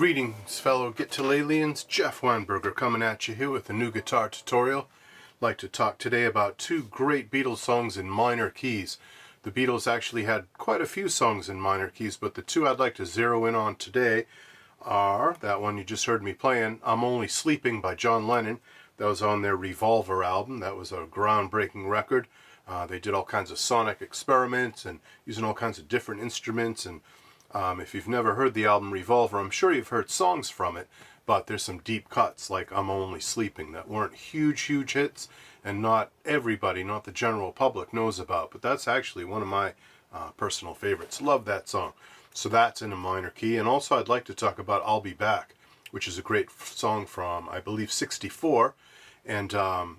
Greetings, fellow Get-to-Laylians. Jeff Weinberger coming at you here with a new guitar tutorial. I'd like to talk today about two great Beatles songs in minor keys. The Beatles actually had quite a few songs in minor keys, but the two I'd like to zero in on today are that one you just heard me playing, I'm Only Sleeping by John Lennon. That was on their Revolver album. That was a groundbreaking record. They did all kinds of sonic experiments and using all kinds of different instruments, and if you've never heard the album Revolver, I'm sure you've heard songs from it, but there's some deep cuts like I'm Only Sleeping that weren't huge hits, and not everybody, not the general public, knows about, but that's actually one of my personal favorites. Love that song. So that's in a minor key. And also I'd like to talk about I'll Be Back, which is a great song from, I believe, '64, and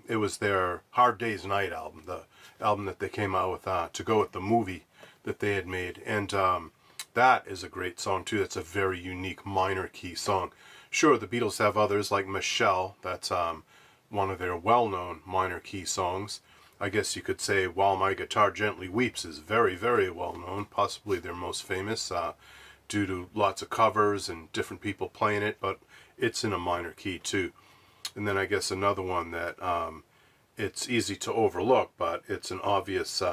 it was their Hard Day's Night album, the album that they came out with to go with the movie that they had made, and that is a great song too. That's a very unique minor key song. Sure, the Beatles have others like Michelle. That's one of their well-known minor key songs. I guess you could say While My Guitar Gently Weeps is very well known, possibly their most famous due to lots of covers and different people playing it, but it's in a minor key too. And then I guess another one that it's easy to overlook, but it's an obvious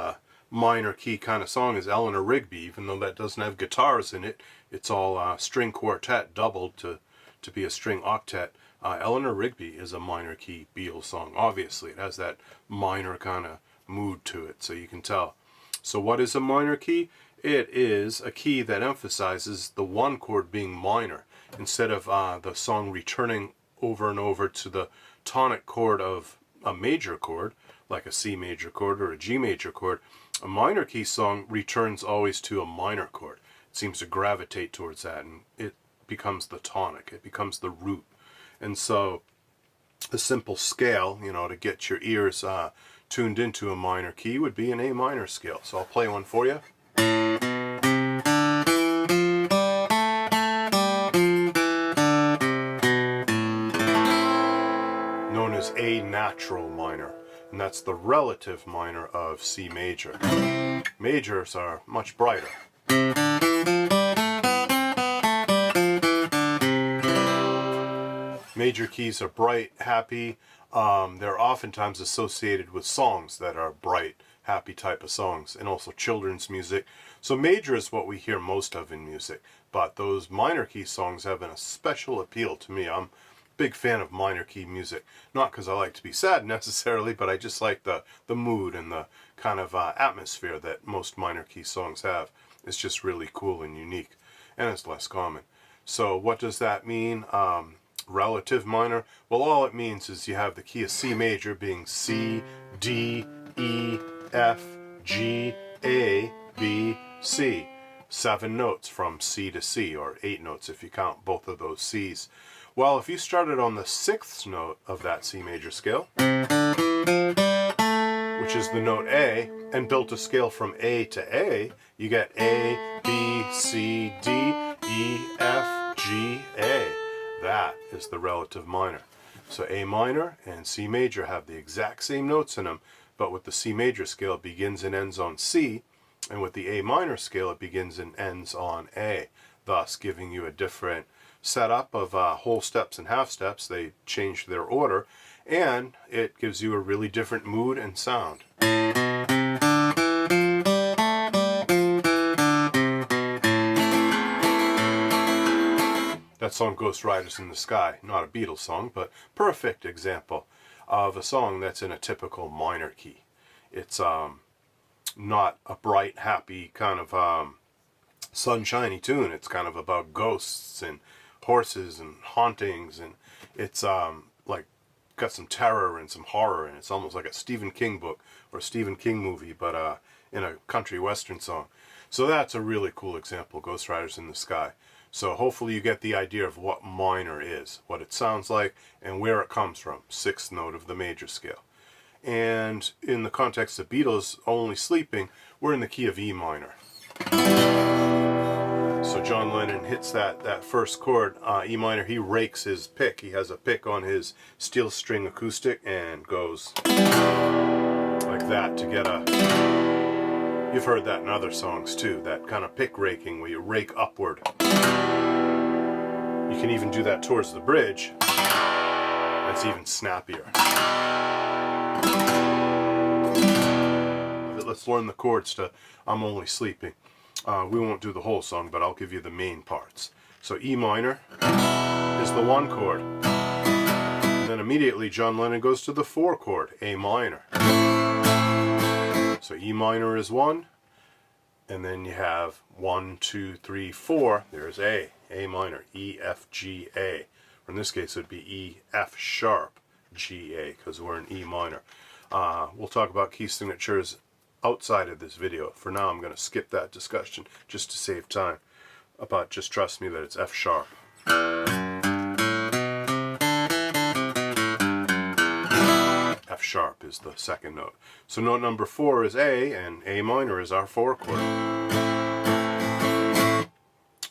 minor key kind of song is Eleanor Rigby. Even though that doesn't have guitars in it, it's all string quartet doubled to be a string octet. Eleanor Rigby is a minor key Beatles song. Obviously it has that minor kind of mood to it, so you can tell. So what is a minor key? It is a key that emphasizes the one chord being minor instead of the song returning over and over to the tonic chord of a major chord like a C major chord or a G major chord. A minor key song returns always to a minor chord. It seems to gravitate towards that, and it becomes the tonic. It becomes the root. And so a simple scale, you know, to get your ears tuned into a minor key would be an A minor scale. So I'll play one for you. Known as A natural minor. And that's the relative minor of C major. Majors are much brighter. Major keys are bright, happy. They're oftentimes associated with songs that are bright, happy type of songs, and also children's music. So major is what we hear most of in music, but those minor key songs have a special appeal to me. I'm big fan of minor key music, not because I like to be sad necessarily, but I just like the mood and the kind of atmosphere that most minor key songs have. It's just really cool and unique, and it's less common. So what does that mean? Relative minor? Well, all it means is you have the key of C major being C, D, E, F, G, A, B, C. 7 notes from C to C, or 8 notes if you count both of those C's. Well, if you started on the 6th note of that C major scale, which is the note A, and built a scale from A to A, you get A, B, C, D, E, F, G, A. That is the relative minor. So A minor and C major have the exact same notes in them, but with the C major scale it begins and ends on C, and with the A minor scale it begins and ends on A, thus giving you a different setup of whole steps and half steps. They change their order, and it gives you a really different mood and sound. That song Ghost Riders in the Sky, not a Beatles song, but perfect example of a song that's in a typical minor key. It's not a bright, happy kind of sunshiny tune. It's kind of about ghosts and horses and hauntings, and it's like got some terror and some horror, and it's almost like a Stephen King book or a Stephen King movie, but in a country western song. So that's a really cool example, Ghost Riders in the Sky. So hopefully you get the idea of what minor is, what it sounds like, and where it comes from. 6th note of the major scale. And in the context of Beatles' Only Sleeping, we're in the key of E minor. So John Lennon hits that first chord, E minor. He rakes his pick. He has a pick on his steel string acoustic and goes like that to get a... You've heard that in other songs too, that kind of pick raking where you rake upward. You can even do that towards the bridge. That's even snappier. Let's learn the chords to I'm Only Sleeping. We won't do the whole song, but I'll give you the main parts. So E minor is the 1 chord. And then immediately John Lennon goes to the 4 chord, A minor. So E minor is 1, and then you have 1, 2, 3, 4. There's A minor, E, F, G, A. Or in this case, it would be E, F sharp, G, A, because we're in E minor. We'll talk about key signatures outside of this video. For now, I'm going to skip that discussion just to save time. But just trust me that it's F sharp. F sharp is the second note. So note number 4 is A, and A minor is our 4 chord.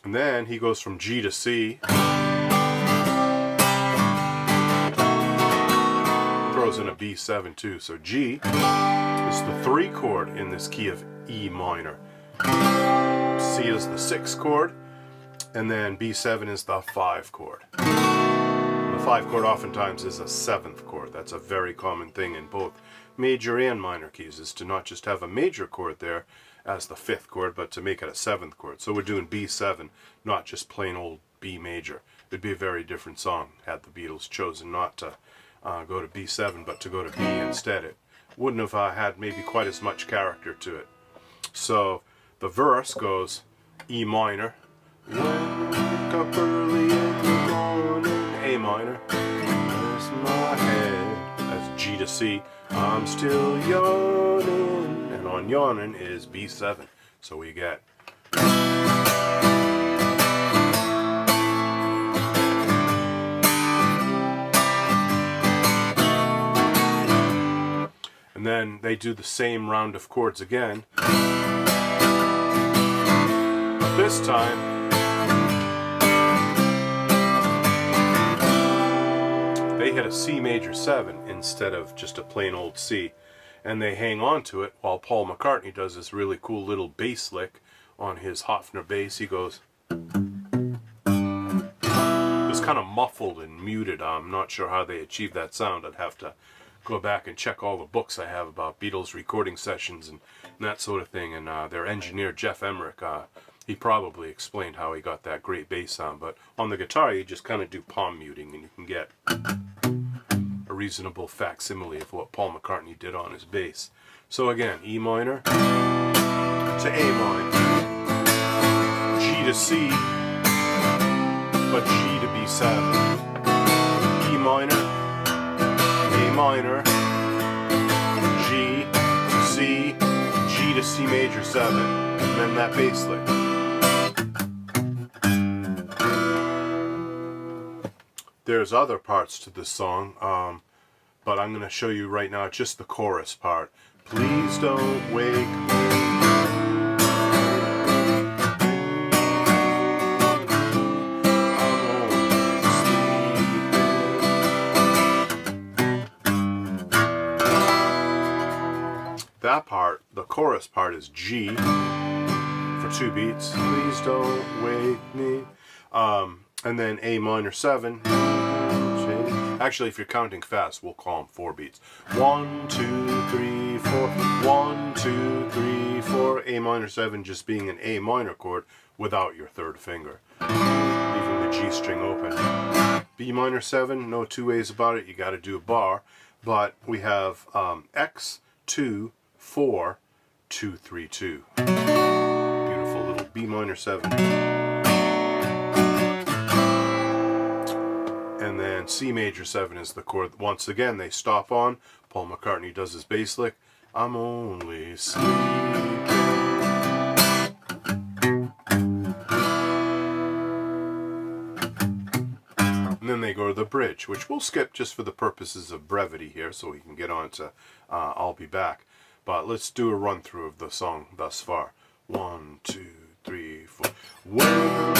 And then he goes from G to C. Throws in a B7 too. So G is the 3 chord in this key of E minor. C is the 6 chord, and then B7 is the 5 chord. And the 5 chord oftentimes is a 7th chord. That's a very common thing in both major and minor keys, is to not just have a major chord there as the 5th chord, but to make it a 7th chord. So we're doing B7, not just plain old B major. It'd be a very different song had the Beatles chosen not to go to B7, but to go to B instead. It wouldn't have had maybe quite as much character to it. So the verse goes E minor, wake up early in the morning, A minor, rest my head. That's G to C, I'm still yawning, and on yawning is B7. So we get and then they do the same round of chords again. But this time, they hit a C major 7 instead of just a plain old C. And they hang on to it while Paul McCartney does this really cool little bass lick on his Hofner bass. He goes... It's kind of muffled and muted. I'm not sure how they achieved that sound. I'd have to go back and check all the books I have about Beatles recording sessions and that sort of thing. And their engineer, Jeff Emmerich, he probably explained how he got that great bass sound. But on the guitar, you just kind of do palm muting, and you can get a reasonable facsimile of what Paul McCartney did on his bass. So again, E minor to A minor, G to C, but G to B7, E minor, A minor, G, C, G to C major 7, and then that bass lick. There's other parts to this song, but I'm going to show you right now just the chorus part. Please don't wake me. That part, the chorus part, is G for 2 beats. Please don't wake me. And then A minor 7. Actually, if you're counting fast, we'll call them 4 beats. 1, 2, 3, 4. 1, 2, 3, 4. A minor 7 just being an A minor chord without your 3rd finger, leaving the G string open. B minor 7, no two ways about it. You got to do a bar. But we have X, 2, 4, 2, 3, 2. Beautiful little B minor 7. And then C major 7 is the chord. Once again, they stop on. Paul McCartney does his bass lick. I'm only sleeping. And then they go to the bridge, which we'll skip just for the purposes of brevity here, so we can get on to I'll Be Back. But let's do a run through of the song thus far. 1, 2, 3, 4. Well,